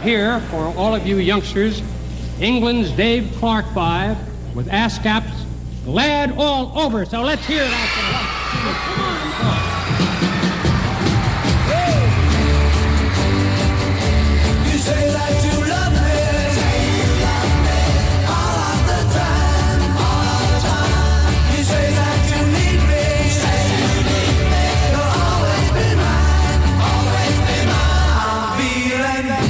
here for all of you youngsters, England's Dave Clark 5 with ASCAP's Glad All Over. So let's hear that. Come on. You say that you love me. Say you love me. All of the time. All of the time. You say that you need me. Say you need me. You'll always be mine. Always be mine. I'm feeling that.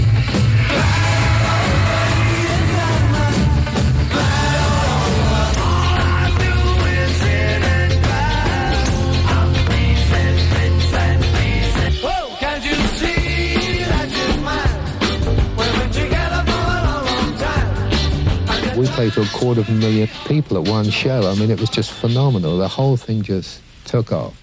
We played to 250,000 people at one show. I mean, it was just phenomenal. The whole thing just took off.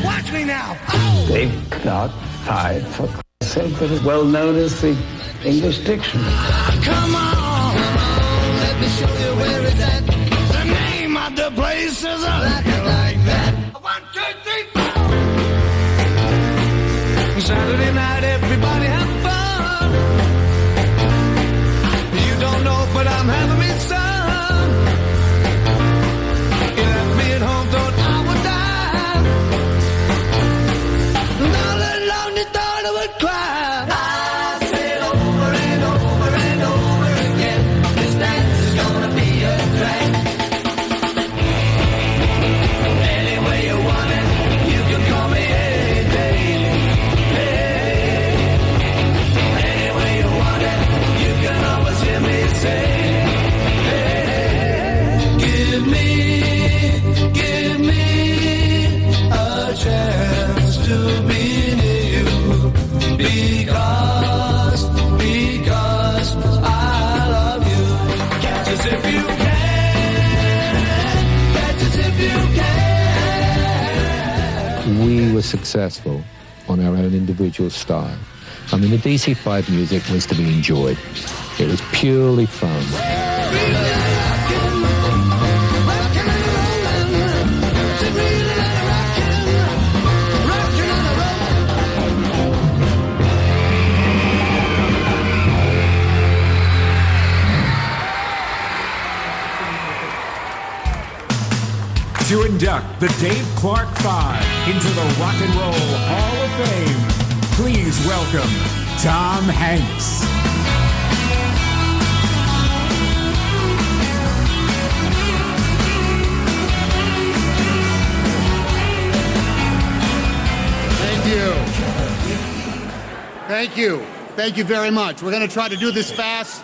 Watch me now. Dave Clark 5, for Christ's sake, but as well known as the English dictionary. Come on, let me show you where it's at. The name of the place is like that. 1, 2, 3, 4. Saturday night, everybody have fun. You don't know, but I'm having me some. You left me at home, thought I would die. And all alone, you thought I would cry. We were successful on our own individual style. I mean, the DC5 music was to be enjoyed. It was purely fun. To induct the Dave Clark 5 into the Rock and Roll Hall of Fame, please welcome Tom Hanks. Thank you. Thank you. Thank you very much. We're going to try to do this fast,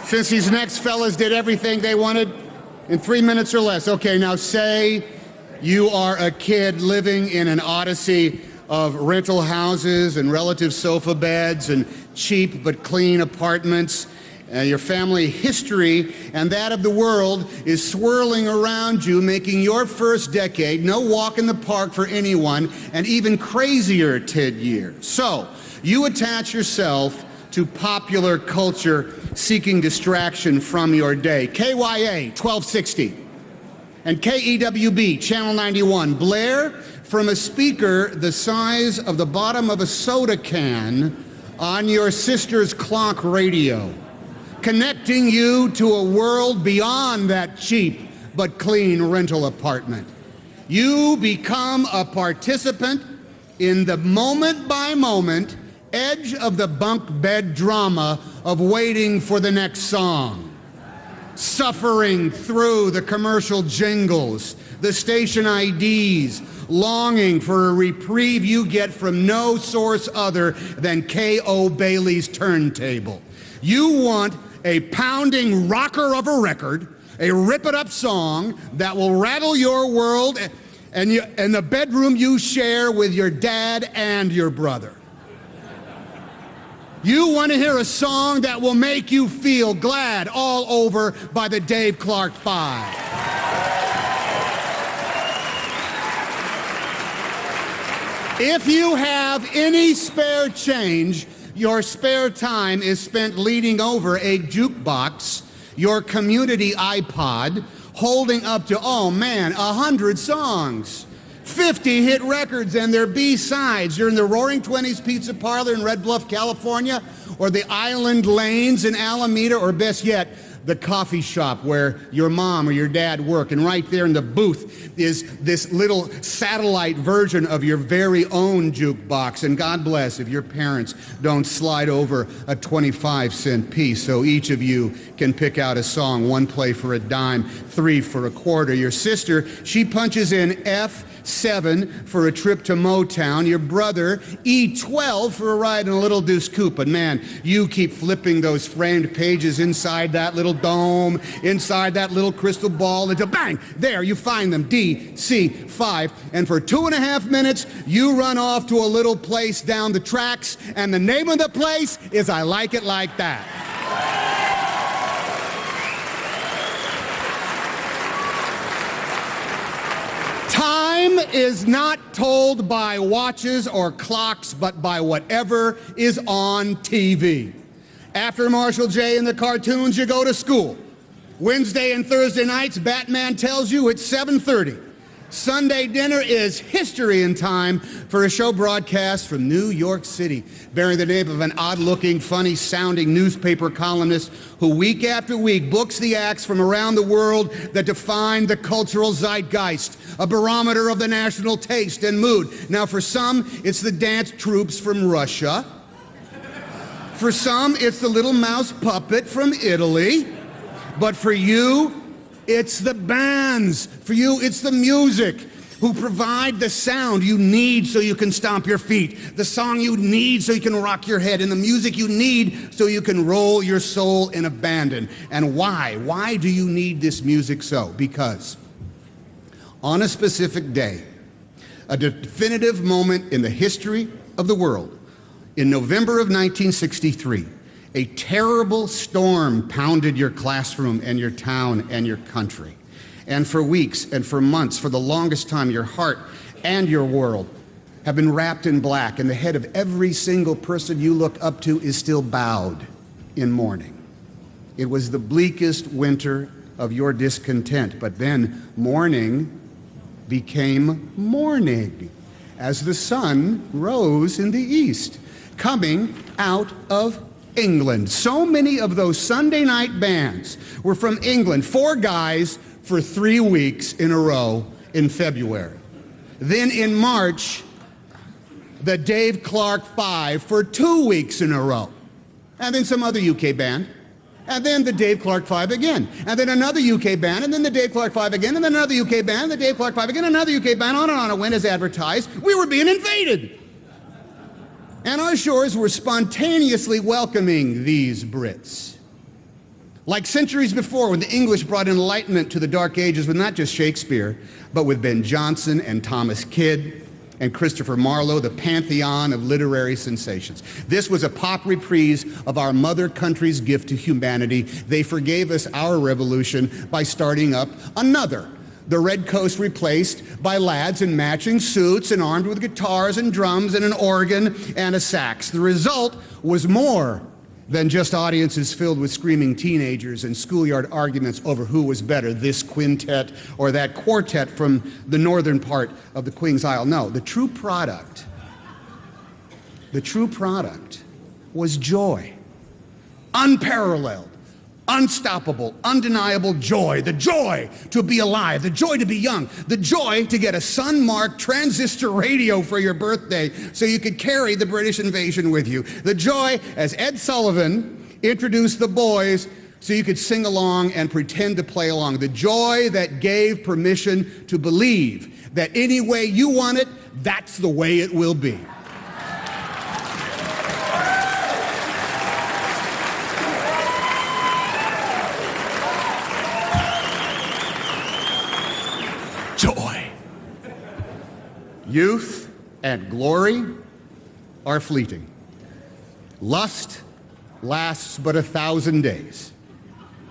since these next fellas did everything they wanted in 3 minutes or less. Okay, now say you are a kid living in an odyssey of rental houses and relative sofa beds and cheap but clean apartments. Your family history and that of the world is swirling around you, making your first decade no walk in the park for anyone, and even crazier 10 years. So, you attach yourself to popular culture seeking distraction from your day. KYA 1260 and KEWB Channel 91 blare from a speaker the size of the bottom of a soda can on your sister's clock radio, connecting you to a world beyond that cheap but clean rental apartment. You become a participant in the moment-by-moment edge of the bunk bed drama of waiting for the next song, suffering through the commercial jingles, the station IDs, longing for a reprieve you get from no source other than K.O. Bailey's turntable. You want a pounding rocker of a record, a rip-it-up song that will rattle your world and the bedroom you share with your dad and your brother. You want to hear a song that will make you feel glad all over by the Dave Clark 5. If you have any spare change, Your spare time is spent leaning over a jukebox, your community iPod, holding up to, 100 songs, 50 hit records and their B-sides. You're in the Roaring Twenties Pizza Parlor in Red Bluff, California, or the Island Lanes in Alameda, or best yet, the coffee shop where your mom or your dad work. And right there in the booth is this little satellite version of your very own jukebox. And God bless if your parents don't slide over a 25-cent piece so each of you can pick out a song, one play for a dime, three for a quarter. Your sister, she punches in F7 for a trip to Motown. Your brother, E12 for a ride in a little Deuce Coupe. And man, you keep flipping those framed pages inside that little dome, inside that little crystal ball, until bang, there you find them, DC5. And for 2.5 minutes, you run off to a little place down the tracks, and the name of the place is I Like It Like That. Time is not told by watches or clocks, but by whatever is on TV. After Marshall J. and the cartoons, you go to school. Wednesday and Thursday nights, Batman tells you it's 7:30. Sunday dinner is history in time for a show broadcast from New York City, bearing the name of an odd-looking, funny-sounding newspaper columnist who week after week books the acts from around the world that define the cultural zeitgeist, a barometer of the national taste and mood. Now, for some, it's the dance troops from Russia. For some, it's the little mouse puppet from Italy. But for you, it's the bands. For you, it's the music who provide the sound you need so you can stomp your feet, the song you need so you can rock your head, and the music you need so you can roll your soul in abandon. And why? Why do you need this music so? Because on a specific day, a definitive moment in the history of the world, in November of 1963, a terrible storm pounded your classroom and your town and your country. And for weeks and for months, for the longest time, your heart and your world have been wrapped in black, and the head of every single person you look up to is still bowed in mourning. It was the bleakest winter of your discontent, but then mourning became morning as the sun rose in the east, coming out of England. So many of those Sunday night bands were from England. 4 guys for 3 weeks in a row in February. Then in March, the Dave Clark 5 for 2 weeks in a row. And then some other UK band. And then the Dave Clark 5 again. And then another UK band, and then the Dave Clark 5 again, and then another UK band, the Dave Clark 5 again, another UK band, on and on it went as advertised. We were being invaded. And our shores were spontaneously welcoming these Brits. Like centuries before, when the English brought enlightenment to the Dark Ages with not just Shakespeare, but with Ben Jonson and Thomas Kidd and Christopher Marlowe, the pantheon of literary sensations. This was a pop reprise of our mother country's gift to humanity. They forgave us our revolution by starting up another. The Red Coast replaced by lads in matching suits and armed with guitars and drums and an organ and a sax. The result was more than just audiences filled with screaming teenagers and schoolyard arguments over who was better, this quintet or that quartet from the northern part of the Queen's Isle. No, the true product was joy. Unparalleled. Unstoppable, undeniable joy. The joy to be alive, the joy to be young, the joy to get a sun-marked transistor radio for your birthday so you could carry the British invasion with you. The joy, as Ed Sullivan introduced the boys, so you could sing along and pretend to play along. The joy that gave permission to believe that any way you want it, that's the way it will be. Joy. Youth and glory are fleeting. Lust lasts but 1,000 days.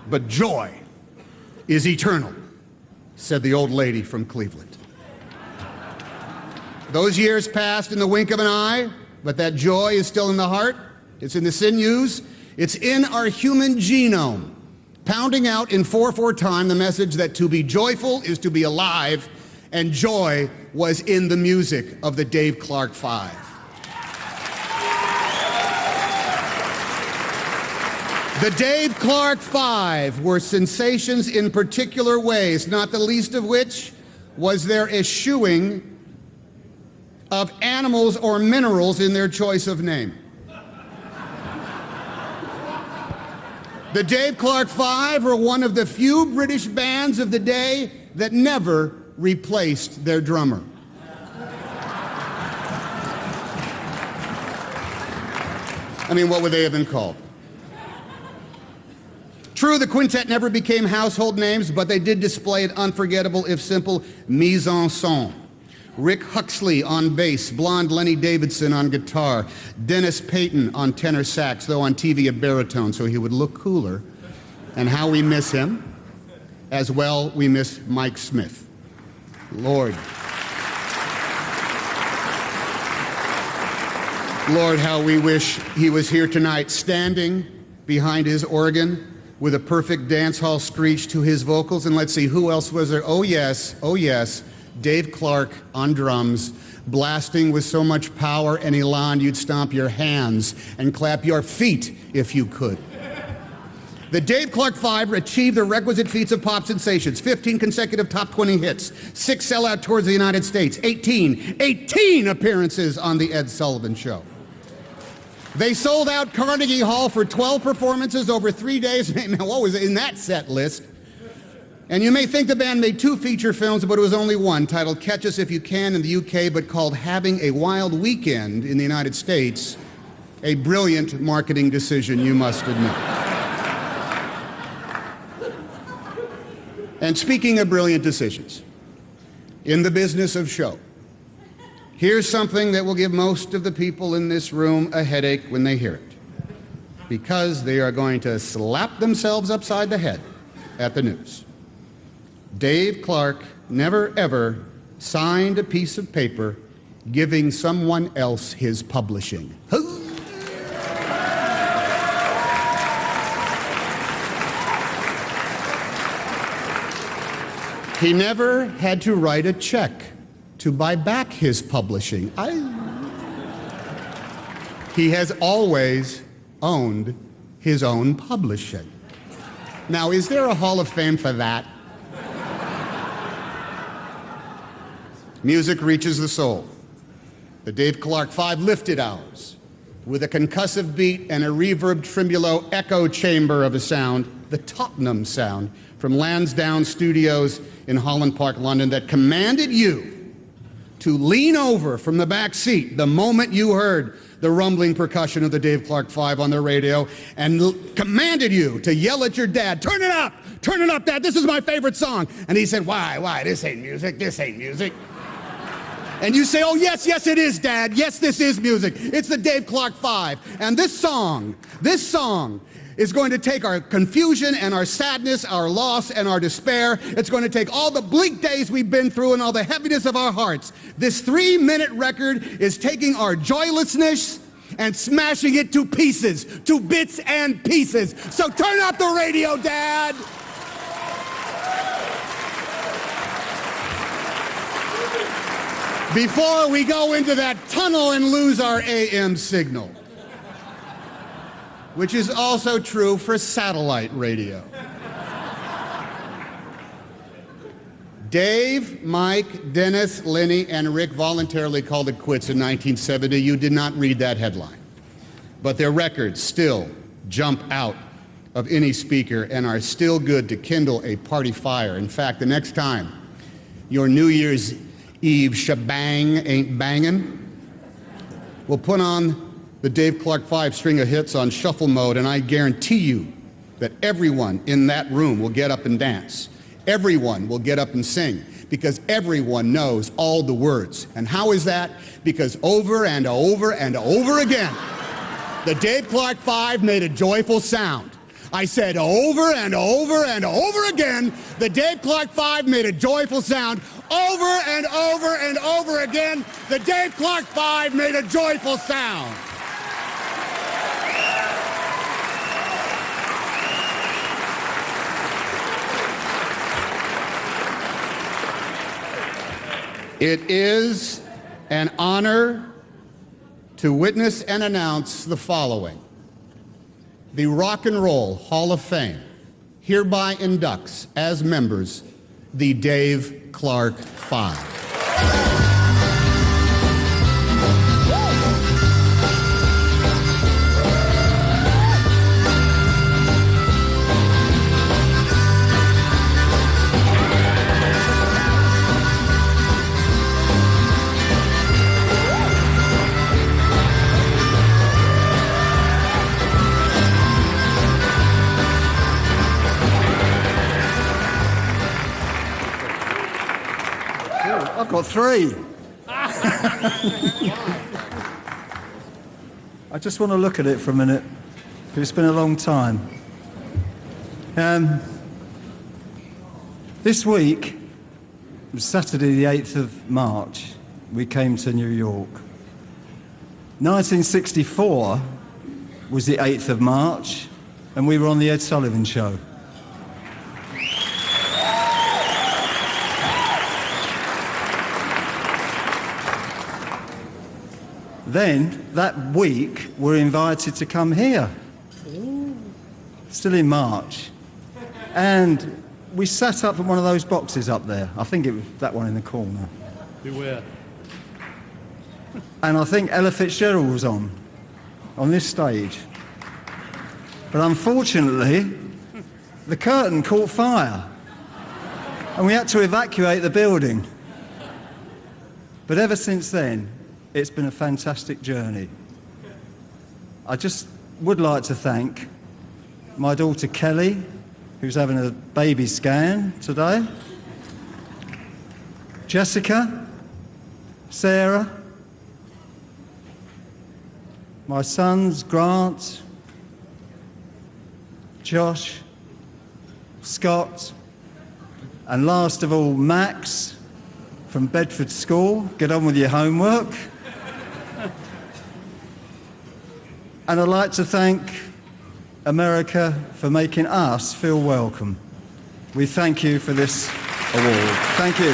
But joy is eternal, said the old lady from Cleveland. Those years passed in the wink of an eye, but that joy is still in the heart. It's in the sinews. It's in our human genome, pounding out in 4/4 time the message that to be joyful is to be alive, and joy was in the music of the Dave Clark Five. The Dave Clark Five were sensations in particular ways, not the least of which was their eschewing of animals or minerals in their choice of name. The Dave Clark Five were one of the few British bands of the day that never replaced their drummer. I mean, what would they have been called? True, the quintet never became household names, but they did display an unforgettable, if simple, mise en scène. Rick Huxley on bass, blonde Lenny Davidson on guitar, Dennis Payton on tenor sax, though on TV a baritone, so he would look cooler. And how we miss him. As well, we miss Mike Smith. Lord, how we wish he was here tonight, standing behind his organ with a perfect dance hall screech to his vocals. And let's see, who else was there? Oh yes, Dave Clark on drums, blasting with so much power and elan you'd stomp your hands and clap your feet if you could. The Dave Clark Five achieved the requisite feats of pop sensations: 15 consecutive top 20 hits, 6 sellout tours of the United States, 18 appearances on The Ed Sullivan Show. They sold out Carnegie Hall for 12 performances over 3 days. What was in that set list? And you may think the band made 2 feature films, but it was only one, titled Catch Us If You Can in the UK, but called Having a Wild Weekend in the United States. A brilliant marketing decision, you must admit. And speaking of brilliant decisions, in the business of show, here's something that will give most of the people in this room a headache when they hear it, because they are going to slap themselves upside the head at the news. Dave Clark never ever signed a piece of paper giving someone else his publishing. He never had to write a check to buy back his publishing. He has always owned his own publishing. Now, is there a Hall of Fame for that? Music reaches the soul. The Dave Clark Five lifted ours with a concussive beat and a reverb tremolo echo chamber of a sound, the Tottenham sound, from Lansdowne Studios in Holland Park, London, that commanded you to lean over from the back seat the moment you heard the rumbling percussion of the Dave Clark Five on the radio, and commanded you to yell at your dad, turn it up, Dad, this is my favorite song. And he said, why, this ain't music. And you say, oh, yes, it is, Dad. Yes, this is music. It's the Dave Clark Five. And this song is going to take our confusion and our sadness, our loss and our despair. It's going to take all the bleak days we've been through and all the heaviness of our hearts. This 3-minute record is taking our joylessness and smashing it to pieces, to bits and pieces. So turn up the radio, Dad. Before we go into that tunnel and lose our AM signal, which is also true for satellite radio. Dave, Mike, Dennis, Lenny, and Rick voluntarily called it quits in 1970. You did not read that headline. But their records still jump out of any speaker and are still good to kindle a party fire. In fact, the next time your New Year's Eve shebang ain't banging, we'll put on the Dave Clark Five string of hits on shuffle mode, and I guarantee you that everyone in that room will get up and dance. Everyone will get up and sing, because everyone knows all the words. And how is that? Because over and over and over again, the Dave Clark Five made a joyful sound. I said over and over and over again, the Dave Clark Five made a joyful sound. Over and over and over again, the Dave Clark Five made a joyful sound. It is an honor to witness and announce the following. The Rock and Roll Hall of Fame hereby inducts as members the Dave Clark Five. I've got three. I just want to look at it for a minute, because it's been a long time. This week, Saturday the 8th of March, we came to New York. 1964 was the 8th of March, and we were on the Ed Sullivan Show. Then, that week, we're invited to come here. Still in March. And we sat up in one of those boxes up there. I think it was that one in the corner. Beware. And I think Ella Fitzgerald was on this stage. But unfortunately, the curtain caught fire. And we had to evacuate the building. But ever since then, it's been a fantastic journey. I just would like to thank my daughter Kelly, who's having a baby scan today, Jessica, Sarah, my sons Grant, Josh, Scott, and last of all Max from Bedford School. Get on with your homework. And I'd like to thank America for making us feel welcome. We thank you for this award. Thank you.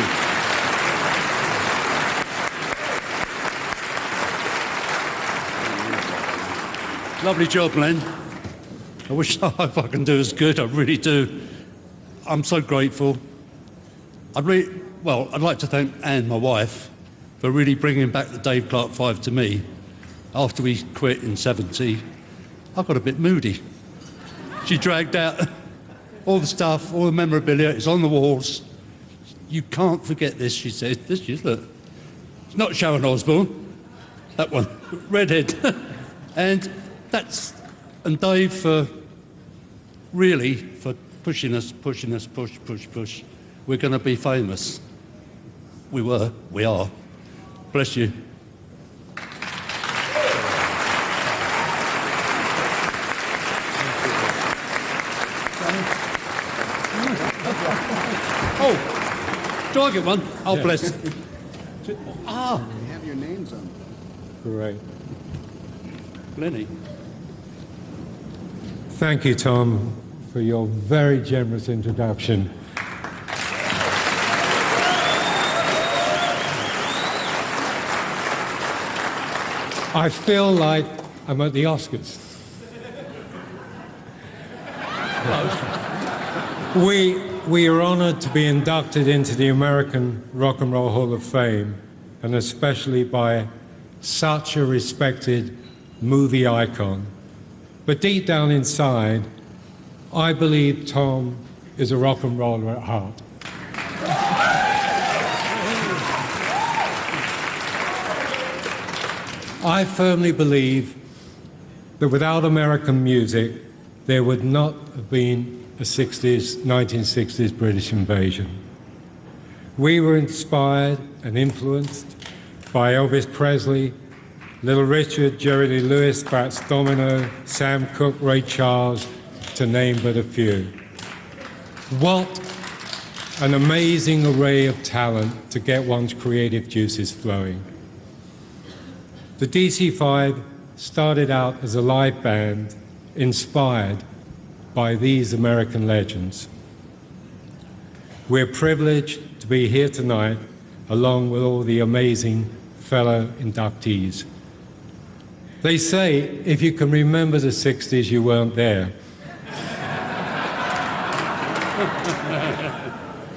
Lovely job, Len. I wish I hope I can do as good. I really do. I'm so grateful. I'd like to thank Anne, my wife, for really bringing back the Dave Clark Five to me. After we quit in 70, I got a bit moody. She dragged out all the stuff, all the memorabilia. It's on the walls. You can't forget this, she said. This is, look. It's not Sharon Osbourne. That one. Redhead. And Dave for pushing us, push. We're going to be famous. We are. Bless you. Oh, do I get one? Oh, yeah. Bless. You have your names on them. Great. Lenny. Thank you, Tom, for your very generous introduction. I feel like I'm at the Oscars. We are honored to be inducted into the American Rock and Roll Hall of Fame, and especially by such a respected movie icon. But deep down inside, I believe Tom is a rock and roller at heart. I firmly believe that without American music, there would not have been a 1960s British invasion. We were inspired and influenced by Elvis Presley, Little Richard, Jerry Lee Lewis, Fats Domino, Sam Cooke, Ray Charles, to name but a few. What an amazing array of talent to get one's creative juices flowing. The DC-5 started out as a live band inspired by these American legends. We're privileged to be here tonight along with all the amazing fellow inductees. They say if you can remember the 60s, you weren't there.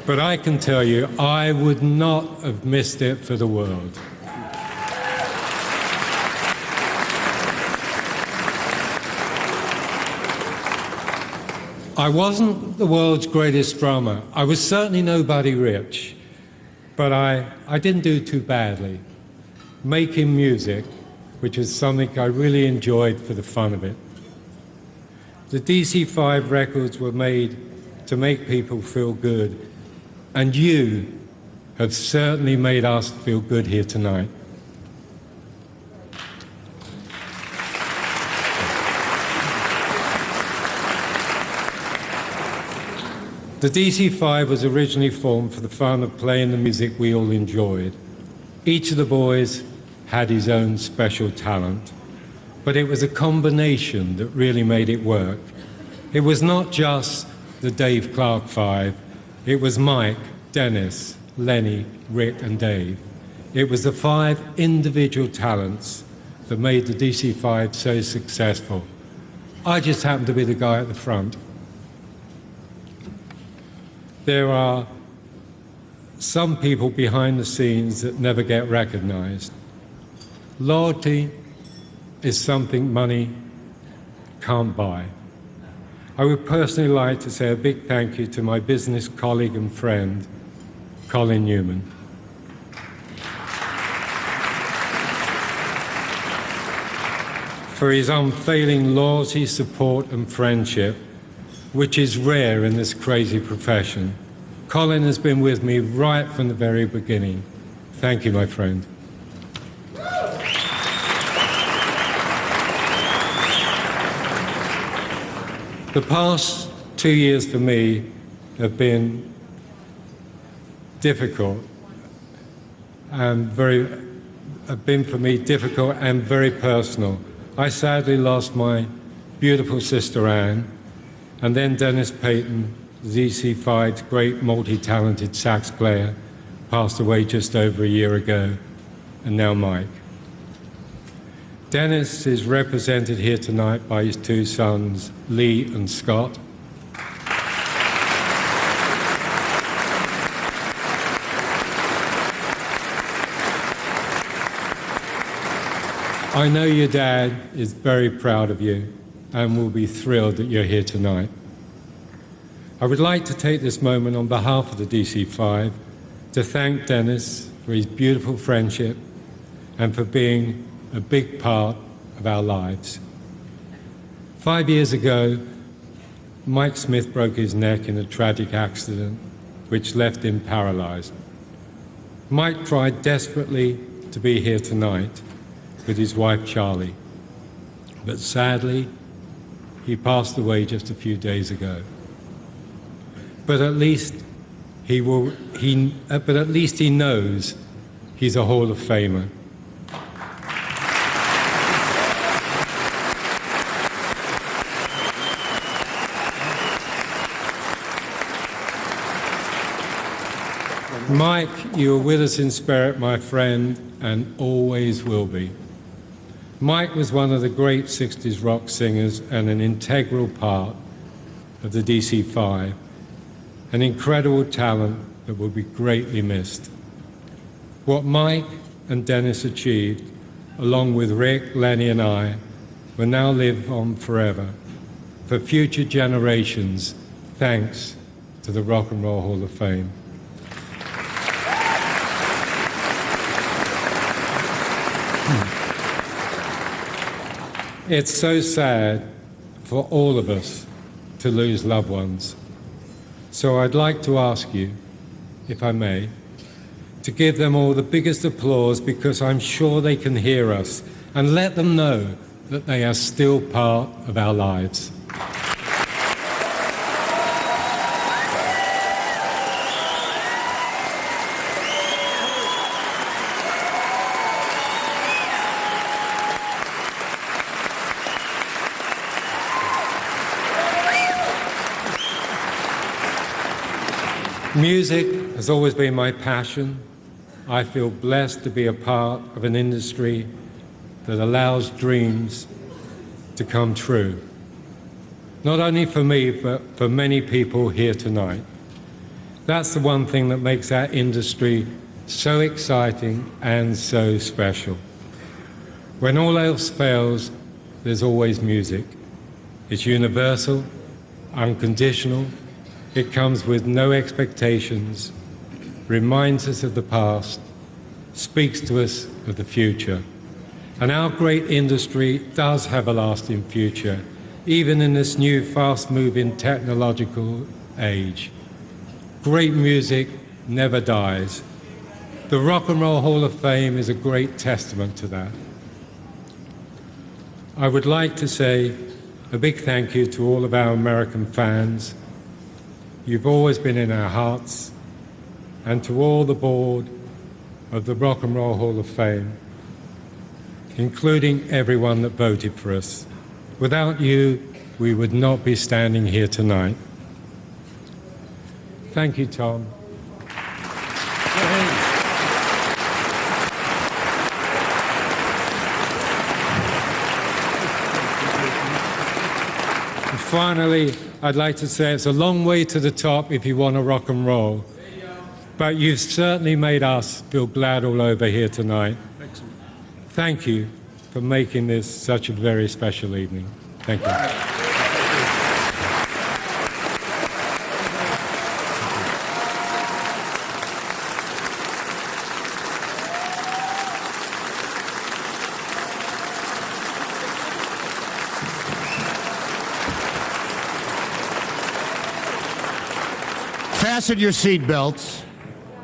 But I can tell you, I would not have missed it for the world. I wasn't the world's greatest drummer. I was certainly nobody rich, but I didn't do too badly. Making music, which is something I really enjoyed for the fun of it. The DC-5 records were made to make people feel good, and you have certainly made us feel good here tonight. The DC-5 was originally formed for the fun of playing the music we all enjoyed. Each of the boys had his own special talent, but it was a combination that really made it work. It was not just the Dave Clark 5, it was Mike, Dennis, Lenny, Rick and Dave. It was the 5 individual talents that made the DC-5 so successful. I just happened to be the guy at the front. There are some people behind the scenes that never get recognized. Loyalty is something money can't buy. I would personally like to say a big thank you to my business colleague and friend, Colin Newman. For his unfailing loyalty, support and friendship, which is rare in this crazy profession. Colin has been with me right from the very beginning. Thank you, my friend. The past 2 years for me have been difficult and very personal. I sadly lost my beautiful sister Anne, and then Dennis Payton, DC-5's great multi-talented sax player, passed away just over a year ago, and now Mike. Dennis is represented here tonight by his 2 sons, Lee and Scott. I know your dad is very proud of you and will be thrilled that you're here tonight. I would like to take this moment on behalf of the DC-5 to thank Dennis for his beautiful friendship and for being a big part of our lives. 5 years ago, Mike Smith broke his neck in a tragic accident which left him paralyzed. Mike tried desperately to be here tonight with his wife Charlie, but sadly he passed away just a few days ago. But at least he knows he's a Hall of Famer. Mike, you are with us in spirit, my friend, and always will be. Mike was one of the great 60s rock singers and an integral part of the DC-5, an incredible talent that will be greatly missed. What Mike and Dennis achieved, along with Rick, Lenny and I, will now live on forever for future generations, thanks to the Rock and Roll Hall of Fame. It's so sad for all of us to lose loved ones. So I'd like to ask you, if I may, to give them all the biggest applause, because I'm sure they can hear us, and let them know that they are still part of our lives. Music has always been my passion, I feel blessed to be a part of an industry that allows dreams to come true. Not only for me, but for many people here tonight. That's the one thing that makes our industry so exciting and so special. When all else fails, there's always music. It's universal, unconditional, it comes with no expectations, reminds us of the past, speaks to us of the future. And our great industry does have a lasting future, even in this new fast-moving technological age. Great music never dies. The Rock and Roll Hall of Fame is a great testament to that. I would like to say a big thank you to all of our American fans. You've always been in our hearts. And to all the board of the Rock and Roll Hall of Fame, including everyone that voted for us. Without you, we would not be standing here tonight. Thank you, Tom. And finally, I'd like to say it's a long way to the top if you want to rock and roll. But you've certainly made us feel glad all over here tonight. Excellent. Thank you for making this such a very special evening. Thank you. Fasten your seatbelts,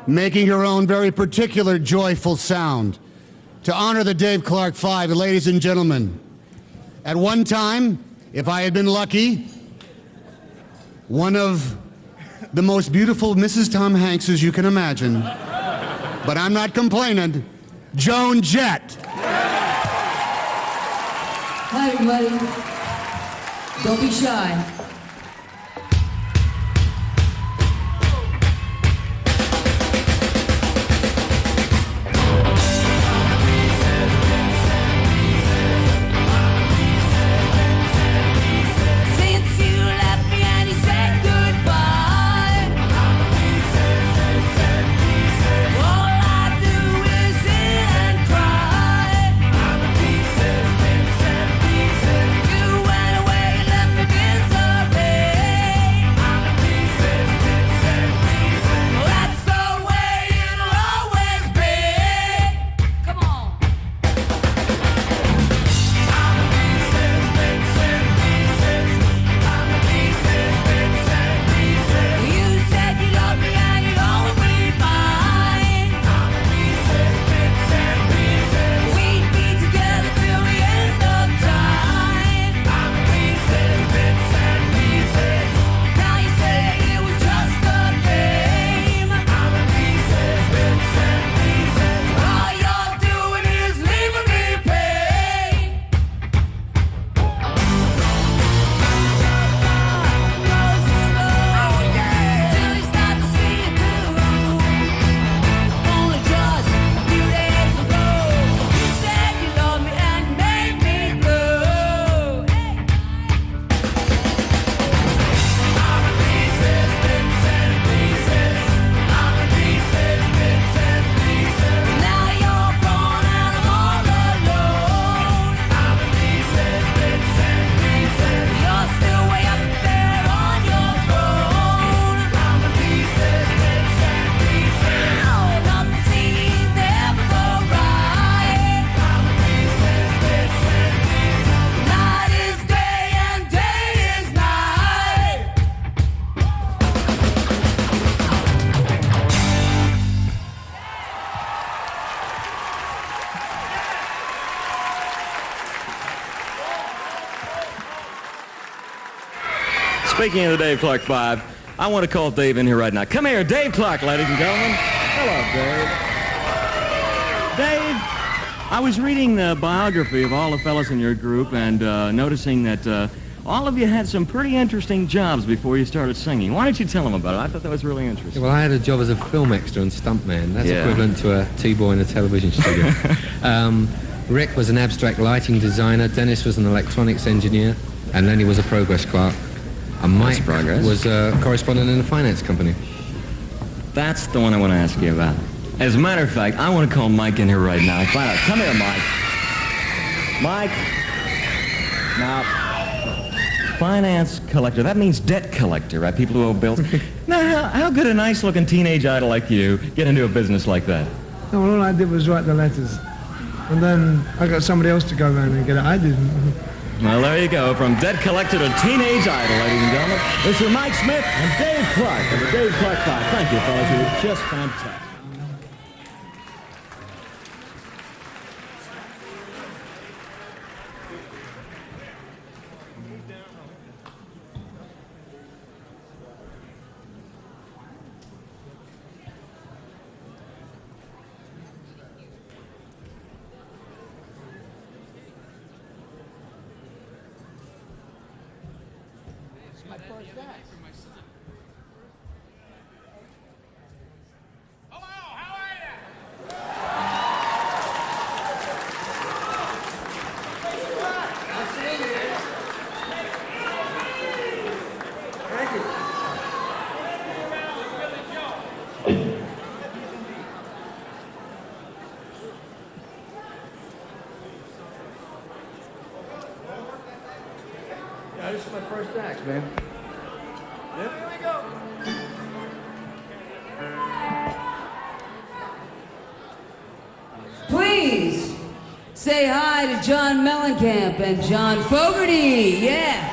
making your own very particular joyful sound. To honor the Dave Clark Five, ladies and gentlemen, at one time, if I had been lucky, one of the most beautiful Mrs. Tom Hankses you can imagine, but I'm not complaining, Joan Jett. Hi, everybody. Don't be shy. Speaking of the Dave Clark Five, I want to call Dave in here right now. Come here, Dave Clark, ladies and gentlemen. Hello, Dave. Dave, I was reading the biography of all the fellas in your group and noticing that all of you had some pretty interesting jobs before you started singing. Why don't you tell them about it? I thought that was really interesting. Well, I had a job as a film extra and stuntman. That's equivalent to a T-boy in a television studio. Rick was an abstract lighting designer. Dennis was an electronics engineer. And Lenny was a progress clerk. And Mike was a correspondent in a finance company. That's the one I want to ask you about. As a matter of fact, I want to call Mike in here right now and find out. Come here, Mike. Mike. Now, finance collector, that means debt collector, right? People who owe bills. Now, how could a nice-looking teenage idol like you get into a business like that? No, all I did was write the letters. And then I got somebody else to go around and get it. I didn't. Well, there you go. From debt collector to teenage idol, ladies and gentlemen. This is Mike Smith and Dave Clark of the Dave Clark 5. Thank you, fellas. You were just fantastic. Yeah, this is my first act, man. Yep. Here we go. Please say hi to John Mellencamp and John Fogerty. Yeah.